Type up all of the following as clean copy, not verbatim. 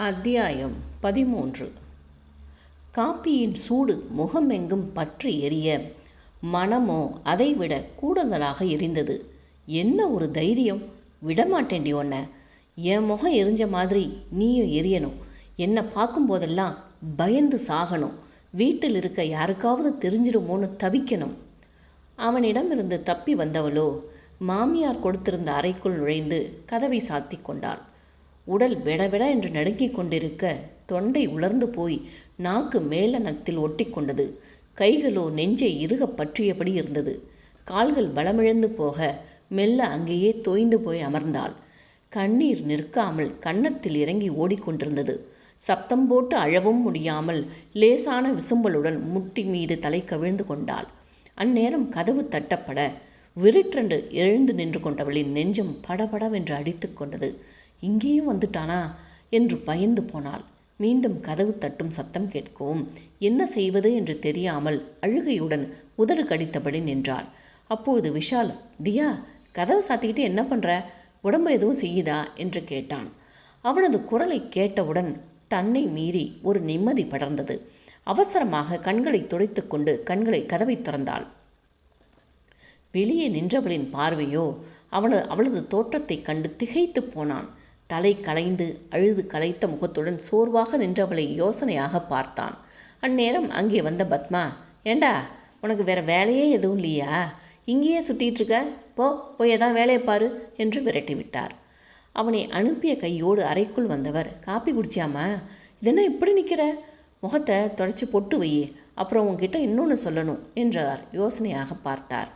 அத்தியாயம் 13. காப்பியின் சூடு முகமெங்கும் பற்றி எரிய, மனமோ அதைவிட கூடுதலாக எரிந்தது. என்ன ஒரு தைரியம்! விடமாட்டேன்டி உன்னை. என் முகம் எரிஞ்ச மாதிரி நீயும் எரியணும். என்னை பார்க்கும்போதெல்லாம் பயந்து சாகணும். வீட்டில் இருக்க யாருக்காவது தெரிஞ்சிடுமோன்னு தவிக்கணும். அவனிடமிருந்து தப்பி வந்தவளோ மாமியார் கொடுத்திருந்த அறைக்குள் நுழைந்து கதவை சாத்தி கொண்டாள். உடல் விடவிட என்று நடுங்கிக் கொண்டிருக்க, தொண்டை உலர்ந்து போய் நாக்கு மேலனத்தில் ஒட்டி கொண்டது. கைகளோ நெஞ்சை இறுக பற்றியபடி இருந்தது. கால்கள் பலமிழந்து போக மெல்ல அங்கேயே தோய்ந்து போய் அமர்ந்தாள். கண்ணீர் நிற்காமல் கன்னத்தில் இறங்கி ஓடிக்கொண்டிருந்தது. சப்தம் போட்டு அழவும் முடியாமல் லேசான விசும்பலுடன் முட்டி மீது தலை கவிழ்ந்து கொண்டாள். அந்நேரம் கதவு தட்டப்பட விருற்றென்று எழுந்து நின்று கொண்டவளின் நெஞ்சம் படபடவென்று அடித்து கொண்டது. இங்கேயும் வந்துட்டானா என்று பயந்து போனாள். மீண்டும் கதவு தட்டும் சத்தம் கேட்கவும் என்ன செய்வது என்று தெரியாமல் அழுகையுடன் உதடு கடித்தபடி நின்றாள். அப்பொழுது விஷால், தியா, கதவு சாத்திக்கிட்டு என்ன பண்ணுற? உடம்பு எதுவும் செய்யுதா என்று கேட்டான். அவனது குரலை கேட்டவுடன் தன்னை மீறி ஒரு நிம்மதி படர்ந்தது. அவசரமாக கண்களை துடைத்து கொண்டு கதவை திறந்தாள். வெளியே நின்றவளின் பார்வையோ அவளது தோற்றத்தை கண்டு திகைத்து போனான். தலை கலைந்து அழுது கலைத்த முகத்துடன் சோர்வாக நின்றவளை யோசனையாக பார்த்தான். அந்நேரம் அங்கே வந்த பத்மா, ஏண்டா, உனக்கு வேற வேலையே எதுவும் இல்லையா? இங்கேயே சுற்றிட்டு இருக்க? போய் ஏதாவது வேலையை பாரு என்று விரட்டிவிட்டார். அவனை அனுப்பிய கையோடு அறைக்குள் வந்தவர், காப்பி குடிச்சியாமா? இதென்ன இப்படி நிற்கிற? முகத்தை தொடச்சி பொட்டு வையே, அப்புறம் உன்கிட்ட இன்னொன்று சொல்லணும் என்றார். யோசனையாக பார்த்தார்.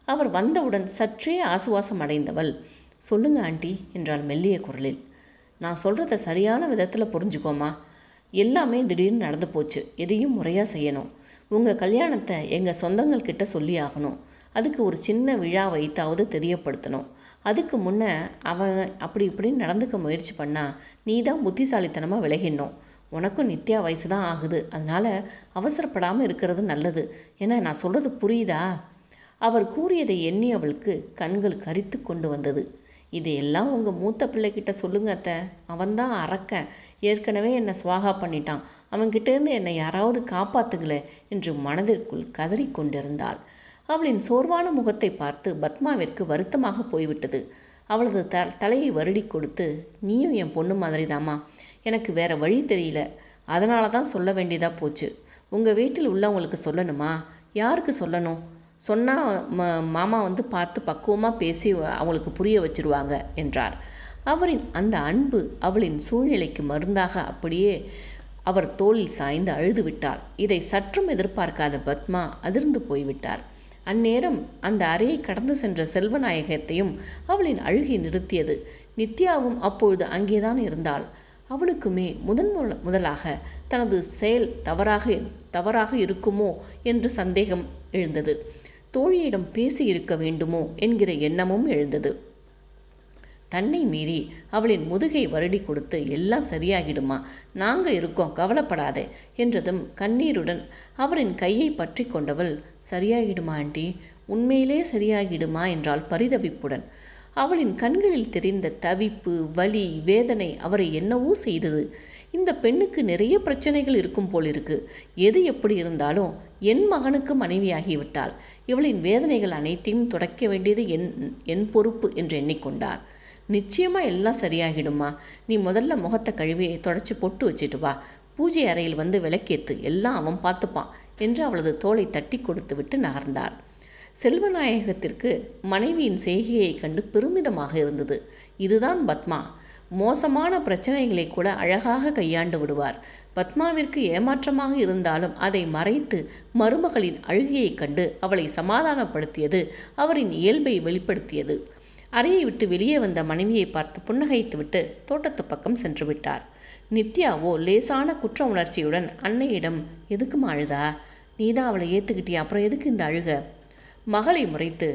அவர் வந்தவுடன் சற்றே ஆசுவாசம் அடைந்தவள், சொல்லுங்க ஆண்டி என்றாள் மெல்லிய குரலில். நான் சொல்கிறத சரியான விதத்தில் புரிஞ்சுக்கோமா. எல்லாமே திடீர்னு நடந்து போச்சு. எதையும் முறையாக செய்யணும். உங்கள் கல்யாணத்தை எங்கள் சொந்தங்கள்கிட்ட சொல்லி ஆகணும். அதுக்கு ஒரு சின்ன விழா வைத்தாவது தெரியப்படுத்தணும். அதுக்கு முன்னே அவன் அப்படி இப்படின்னு நடந்துக்க முயற்சி பண்ணால் நீ தான் புத்திசாலித்தனமாக விலகிடணும். உனக்கும் நித்யா வயசு தான் ஆகுது. அதனால் அவசரப்படாமல் இருக்கிறது நல்லது. ஏன்னா நான் சொல்கிறது புரியுதா? அவர் கூறியதை எண்ணி அவளுக்கு கண்கள் கரித்து கொண்டு வந்தது. இதையெல்லாம் உங்கள் மூத்த பிள்ளைகிட்ட சொல்லுங்க அத்தை. அவன்தான் அரக்கன். ஏற்கனவே என்னை சுவாகா பண்ணிட்டான். அவன்கிட்டேருந்து என்னை யாராவது காப்பாத்துங்களே என்று மனதிற்குள் கதறிக்கொண்டிருந்தாள். அவளின் சோர்வான முகத்தை பார்த்து பத்மாவிற்கு வருத்தமாக போய்விட்டது. அவளது தலையை வருடி கொடுத்து, நீயும் என் பொண்ணு மாதிரி தாம்மா. எனக்கு வேற வழி தெரியல. அதனால தான் சொல்ல வேண்டியதாக போச்சு. உங்கள் வீட்டில் உள்ளவங்களுக்கு சொல்லணுமா? யாருக்கு சொல்லணும்? சொன்னால் மாமா வந்து பார்த்து பக்குவமாக பேசி அவளுக்கு புரிய வச்சிருவாங்க என்றார். அவரின் அந்த அன்பு அவளின் சூழ்நிலைக்கு மருந்தாக அப்படியே அவர் தோளில் சாய்ந்து அழுது விட்டாள். இதை சற்றும் எதிர்பார்க்காத பத்மா அதிர்ந்து போய்விட்டார். அந்நேரம் அந்த அறையை கடந்து சென்ற செல்வநாயகத்தையும் அவளின் அழுகை நிறுத்தியது. நித்யாவும் அப்பொழுது அங்கேதான் இருந்தாள். அவளுக்குமே முதலாக தனது செயல் தவறாக இருக்குமோ என்று சந்தேகம் எழுந்தது. தோழியிடம் பேசி இருக்க வேண்டுமோ என்கிற எண்ணமும் எழுந்தது. தன்னை மீறி அவளின் முதுகை வருடி கொடுத்து, எல்லாம் சரியாகிடுமா, நாங்கள் இருக்கோம், கவலைப்படாதே என்றதும் கண்ணீருடன் அவரின் கையை பற்றி கொண்டவள், சரியாகிடுமா ஆண்டி, உண்மையிலே சரியாகிடுமா என்றாள் பரிதவிப்புடன். அவளின் கண்களில் தெரிந்த தவிப்பு, வலி, வேதனை அவரை என்னவோ செய்தது. இந்த பெண்ணுக்கு நிறைய பிரச்சனைகள் இருக்கும் போலிருக்கு. எது எப்படி இருந்தாலும் என் மகனுக்கு மனைவியாகிவிட்டாள். இவளின் வேதனைகள் அனைத்தையும் துடைக்க வேண்டியது என் பொறுப்பு என்று எண்ணிக்கொண்டார். நிச்சயமாக எல்லாம் சரியாகிடுமா. நீ முதல்ல முகத்தை கழுவி தொடச்சி பொட்டு வச்சுட்டு வா. பூஜை அறையில் வந்து விளக்கேத்து, எல்லாம் அவன் பார்த்துப்பான் என்று அவளது தோளை தட்டி கொடுத்து விட்டு நகர்ந்தார். செல்வநாயகத்திற்கு மனைவியின் செய்கையை கண்டு பெருமிதமாக இருந்தது. இதுதான் பத்மா. மோசமான பிரச்சனைகளை கூட அழகாக கையாண்டு விடுவார். பத்மாவிற்கு ஏமாற்றமாக இருந்தாலும் அதை மறைத்து மருமகளின் அழுகையை கண்டு அவளை சமாதானப்படுத்தியது அவரின் இயல்பை வெளிப்படுத்தியது. அறையை விட்டு வெளியே வந்த மனைவியை பார்த்து புன்னகைத்துவிட்டு தோட்டத்து பக்கம் சென்று விட்டார். நித்யாவோ லேசான குற்ற உணர்ச்சியுடன் அன்னையிடம், எதுக்குமா அழுதா? நீதான் அவளை ஏற்றுக்கிட்டியா, அப்புறம் எதுக்கு இந்த அழுக? மகளை முறைத்து,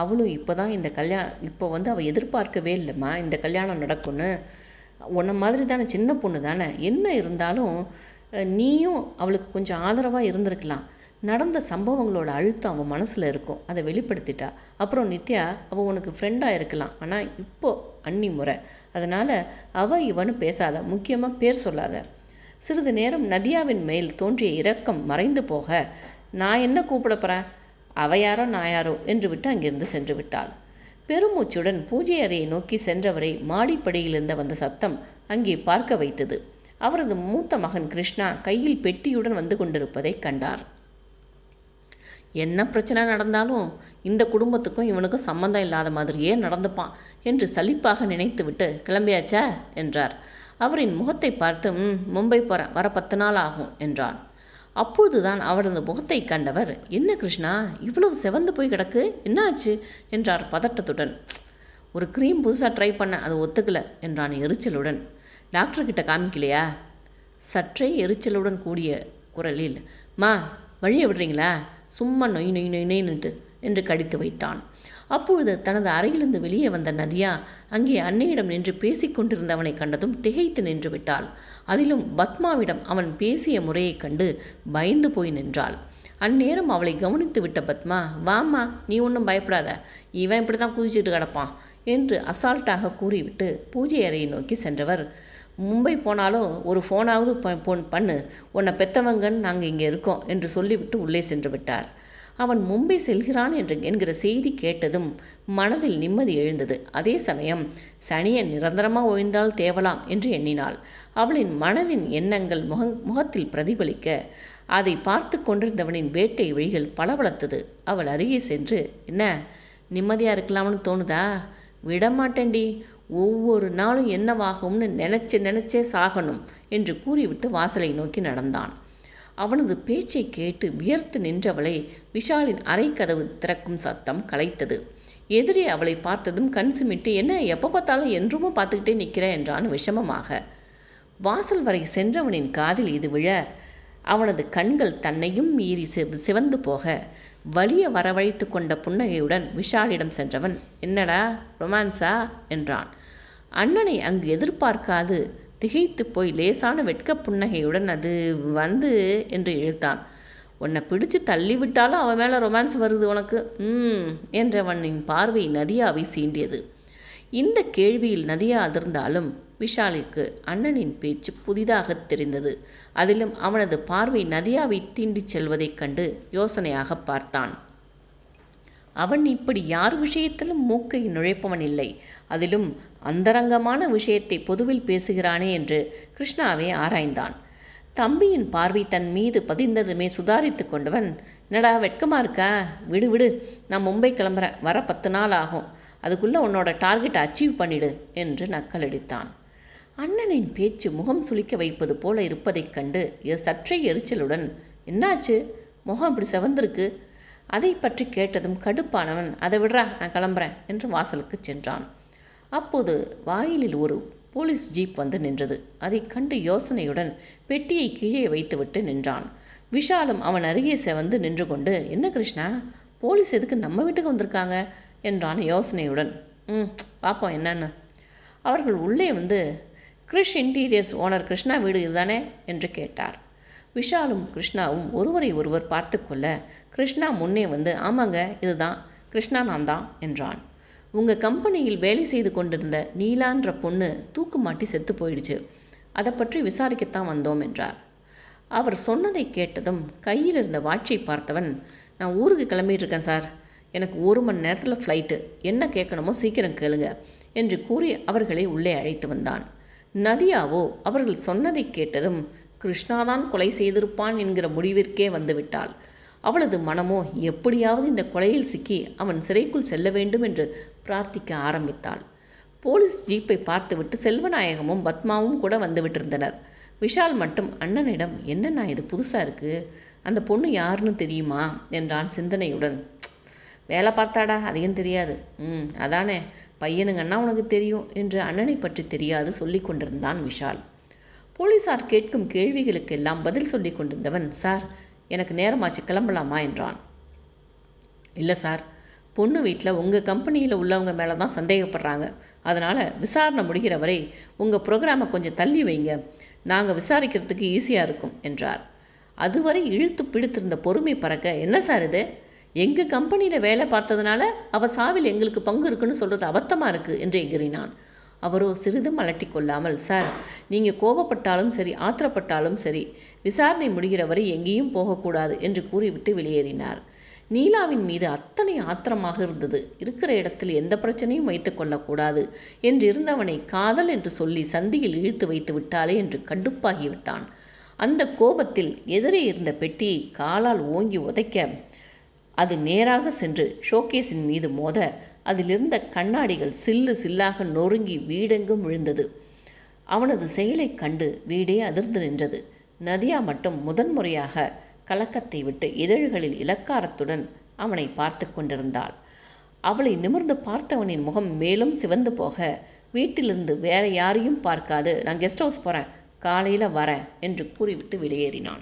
அவளும் இப்போ அவள் எதிர்பார்க்கவே இல்லைம்மா இந்த கல்யாணம் நடக்கும்னு. உன்ன மாதிரி தானே, சின்ன பொண்ணு தானே, என்ன இருந்தாலும் நீயும் அவளுக்கு கொஞ்சம் ஆதரவாக இருந்திருக்கலாம். நடந்த சம்பவங்களோட அழுத்தம் அவன் மனசில் இருக்கும், அதை வெளிப்படுத்திட்டா. அப்புறம் நித்யா அவள் உனக்கு ஃப்ரெண்டாக இருக்கலாம், ஆனால் அண்ணி முறை. அதனால் அவ இவனு பேசாத, முக்கியமாக பேர் சொல்லாத. சிறிது நேரம் நதியாவின் மேல் தோன்றிய இரக்கம் மறைந்து போக, நான் என்ன கூப்பிட போகிறேன், அவ யாரோ நான் யாரோ என்று விட்டு அங்கிருந்து சென்று விட்டாள். பெருமூச்சுடன் பூஜை அறையை நோக்கி சென்றவரை மாடிப்படியிலிருந்து வந்த சத்தம் அங்கே பார்க்க வைத்தது. அவரது மூத்த மகன் கிருஷ்ணா கையில் பெட்டியுடன் வந்து கொண்டிருப்பதை கண்டார். என்ன பிரச்சனை நடந்தாலும் இந்த குடும்பத்துக்கும் இவனுக்கும் சம்மந்தம் இல்லாத மாதிரியே நடந்துப்பான் என்று சலிப்பாக நினைத்துவிட்டு, கிளம்பியாச்சா என்றார். அவரின் முகத்தை பார்த்து, மும்பை போகிறேன், வர 10 நாள் ஆகும் என்றான். அப்போதுதான் அவரது முகத்தை கண்டவர், என்ன கிருஷ்ணா இவ்வளவு செவந்து போய் கிடக்கு, என்ன ஆச்சு என்றார் பதட்டத்துடன். ஒரு க்ரீம் புதுசாக ட்ரை பண்ண, அது ஒத்துக்கலை என்றான் எரிச்சலுடன். டாக்டர்கிட்ட காமிக்கலையா? சற்றே எரிச்சலுடன் கூடிய குரலில், மா வழியை விடுறீங்களா, சும்மா நொய் நொய் நொய் நொய்னுட்டு என்று கடித்து வைத்தான். அப்பொழுது தனது அறையிலிருந்து வெளியே வந்த நதியா அங்கே அன்னையிடம் நின்று பேசிக்கொண்டிருந்தவனை கண்டதும் திகைத்து நின்று விட்டாள். அதிலும் பத்மாவிடம் அவன் பேசிய முறையை கண்டு பயந்து போய் நின்றாள். அந்நேரம் அவளை கவனித்து விட்ட பத்மா, வாம்மா நீ ஒன்றும் பயப்படாத, இவன் இப்படி தான் குதிச்சுட்டு கிடப்பான் என்று அசால்ட்டாக கூறிவிட்டு பூஜை அறையை நோக்கி சென்றவர், மும்பை போனாலும் ஒரு ஃபோனாவது பண்ணு, உன்னை பெத்தவங்கன்னு நாங்கள் இங்கே இருக்கோம் என்று சொல்லிவிட்டு உள்ளே சென்று விட்டார். அவன் மும்பை செல்கிறான் என்கிற செய்தி கேட்டதும் மனதில் நிம்மதி எழுந்தது. அதே சமயம் சனியன் நிரந்தரமாக ஓய்ந்தால் தேவலாம் என்று எண்ணினாள். அவளின் மனதின் எண்ணங்கள் முகத்தில் பிரதிபலிக்க அதை பார்த்து கொண்டிருந்தவனின் வேட்டை விழிகள் பளபளத்தது. அவள் அருகே சென்று, என்ன நிம்மதியாக இருக்கலாம்னு தோணுதா? விடமாட்டேன்டி, ஒவ்வொரு நாளும் என்னவாகும்னு நினச்சே சாகணும் என்று கூறிவிட்டு வாசலை நோக்கி நடந்தான். அவனது பேச்சை கேட்டு வியர்த்து நின்றவளை விஷாலின் அறை கதவு திறக்கும் சத்தம் கலைத்தது. எதிரே அவளை பார்த்ததும் கண் சிமிட்டு, என்ன எப்போ பார்த்தாலும் என்றுமோ பார்த்துக்கிட்டே நிற்கிற என்றான் விஷமமாக. வாசல் வரை சென்றவனின் காதில் இது விழ அவனது கண்கள் தன்னையும் மீறி சிவந்து போக வலிய வரவழைத்து கொண்ட புன்னகையுடன் விஷாலிடம் சென்றவன், என்னடா ரொமான்ஸா என்றான். அண்ணனை அங்கு எதிர்பார்க்காது திகைத்து போய் லேசான வெட்க புன்னகையுடன், அது என்று இழுத்தான். உன்னை பிடிச்சு தள்ளிவிட்டாலும் அவன் மேலே ரொமான்ஸ் வருது உனக்கு என்றவனின் பார்வை நதியாவை சீண்டியது. இந்த கேள்வியில் நதியா அதிர்ந்தாலும் விஷாலிற்கு அண்ணனின் பேச்சு புதிதாக தெரிந்தது. அதிலும் அவனது பார்வை நதியாவை தீண்டிச் செல்வதைக் கண்டு யோசனையாக பார்த்தான். அவன் இப்படி யார் விஷயத்திலும் மூக்கை நுழைப்பவன் இல்லை. அதிலும் அந்தரங்கமான விஷயத்தை பொதுவில் பேசுகிறானே என்று கிருஷ்ணாவே ஆராய்ந்தான். தம்பியின் பார்வை தன் மீது பதிந்ததுமே சுதாரித்து கொண்டவன், என்னடா வெட்கமாக இருக்கா, விடு விடு, நான் மும்பை கிளம்புறேன், வர 10 நாள் ஆகும், அதுக்குள்ளே உன்னோட டார்கெட்டை அச்சீவ் பண்ணிடு என்று நக்கலடித்தான். அண்ணனின் பேச்சு முகம் சுளிக்க வைப்பது போல இருப்பதைக் கண்டு சற்றே எரிச்சலுடன், என்னாச்சு முகம் இப்படி செவந்திருக்கு? அதை பற்றி கேட்டதும் கடுப்பானவன், அதை விடுறா நான் கிளம்புறேன் என்று வாசலுக்கு சென்றான். அப்போது வாயிலில் ஒரு போலீஸ் ஜீப் வந்து நின்றது. அதை கண்டு யோசனையுடன் பெட்டியை கீழே வைத்துவிட்டு நின்றான். விஷாலும் அவன் அருகே செவந்து நின்று கொண்டு, என்ன கிருஷ்ணா, போலீஸ் எதுக்கு நம்ம வீட்டுக்கு வந்திருக்காங்க என்றான் யோசனையுடன். பார்ப்போம் என்னன்னு. அவர்கள் உள்ளே வந்து, கிருஷ் இன்டீரியர்ஸ் ஓனர் கிருஷ்ணா வீடு இதுதானே என்று கேட்டார். விஷாலும் கிருஷ்ணாவும் ஒருவரை ஒருவர் பார்த்து கொள்ள கிருஷ்ணா முன்னே வந்து, ஆமாங்க இதுதான், கிருஷ்ணா நான் தான் என்றான். உங்கள் கம்பெனியில் வேலை செய்து கொண்டிருந்த நீலான்ற பொண்ணு தூக்கு மாட்டி செத்து போயிடுச்சு, அதை பற்றி விசாரிக்கத்தான் வந்தோம் என்றார். அவர் சொன்னதை கேட்டதும் கையில் இருந்த வாட்சை பார்த்தவன், நான் ஊருக்கு கிளம்பிட்டு இருக்கேன் சார், எனக்கு 1 மணி நேரத்தில் ஃப்ளைட்டு, என்ன கேட்கணுமோ சீக்கிரம் கேளுங்க என்று கூறி அவர்களை உள்ளே அழைத்து வந்தான். நதியாவோ அவர்கள் சொன்னதை கேட்டதும் கிருஷ்ணாதான் கொலை செய்திருப்பான் என்கிற முடிவிற்கே வந்துவிட்டாள். அவளது மனமோ எப்படியாவது இந்த கொலையில் சிக்கி அவன் சிறைக்குள் செல்ல வேண்டும் என்று பிரார்த்திக்க ஆரம்பித்தாள். போலீஸ் ஜீப்பை பார்த்துவிட்டு செல்வநாயகமும் பத்மாவும் கூட வந்துவிட்டிருந்தனர். விஷால் மட்டும் அண்ணனிடம், என்னண்ணா இது புதுசாக இருக்குது, அந்த பொண்ணு யாருன்னு தெரியுமா என்றான் சிந்தனையுடன். வேலை பார்த்தாடா, அதையும் தெரியாது. அதானே, பையனுங்கன்னா உனக்கு தெரியும் என்று அண்ணனை பற்றி தெரியாது சொல்லி கொண்டிருந்தான் விஷால். போலீசார் கேட்கும் கேள்விகளுக்கெல்லாம் பதில் சொல்லி கொண்டிருந்தவன், சார் எனக்கு நேரமாச்சு கிளம்பலாமா என்றான். இல்லை சார், பொண்ணு வீட்டில் உங்கள் கம்பெனியில் உள்ளவங்க மேலே தான் சந்தேகப்படுறாங்க, அதனால் விசாரணை முடிகிற வரை உங்கள் ப்ரோக்ராமை கொஞ்சம் தள்ளி வைங்க, நாங்கள் விசாரிக்கிறதுக்கு ஈஸியாக இருக்கும் என்றார். அதுவரை இழுத்து பிடித்திருந்த பொறுமை பறக்க, என்ன சார் இது, எங்கள் கம்பெனியில் வேலை பார்த்ததுனால அவள் சாவில் எங்களுக்கு பங்கு இருக்குன்னு சொல்கிறது அபத்தமாக இருக்குது என்று எகிறினான். அவரோ சிறிதும் அலட்டிக்கொள்ளாமல், சார், நீங்கள் கோபப்பட்டாலும் சரி, ஆத்திரப்பட்டாலும் சரி, விசாரணை முடிகிற வரை எங்கேயும் போகக்கூடாது என்று கூறிவிட்டு வெளியேறினார். நீலாவின் மீது அத்தனை ஆத்திரமாக இருந்தது. இருக்கிற இடத்தில் எந்த பிரச்சனையும் வைத்து கொள்ளக்கூடாது என்றிருந்தவனை காதல் என்று சொல்லி சந்தியில் இழுத்து வைத்து விட்டாளே என்று கடுப்பாகிவிட்டான். அந்த கோபத்தில் எதிரே இருந்த பெட்டியை காலால் ஓங்கி உதைக்க அது நேராக சென்று ஷோகேஸின் மீது மோத அதிலிருந்த கண்ணாடிகள் சில்லு சில்லாக நொறுங்கி வீடெங்கும் விழுந்தது. அவனது செயலைக் கண்டு வீடே அதிர்ந்து நின்றது. நதியா மட்டும் முதன்முறையாக கலக்கத்தை விட்டு இதழ்களில் இலக்காரத்துடன் அவனை பார்த்து கொண்டிருந்தாள். அவளை நிமிர்ந்து பார்த்தவனின் முகம் மேலும் சிவந்து போக, வீட்டிலிருந்து வேற யாரையும் பார்க்காது, நான் கெஸ்ட் ஹவுஸ் போகிறேன், காலையில் வரேன் என்று கூறிவிட்டு வெளியேறினான்.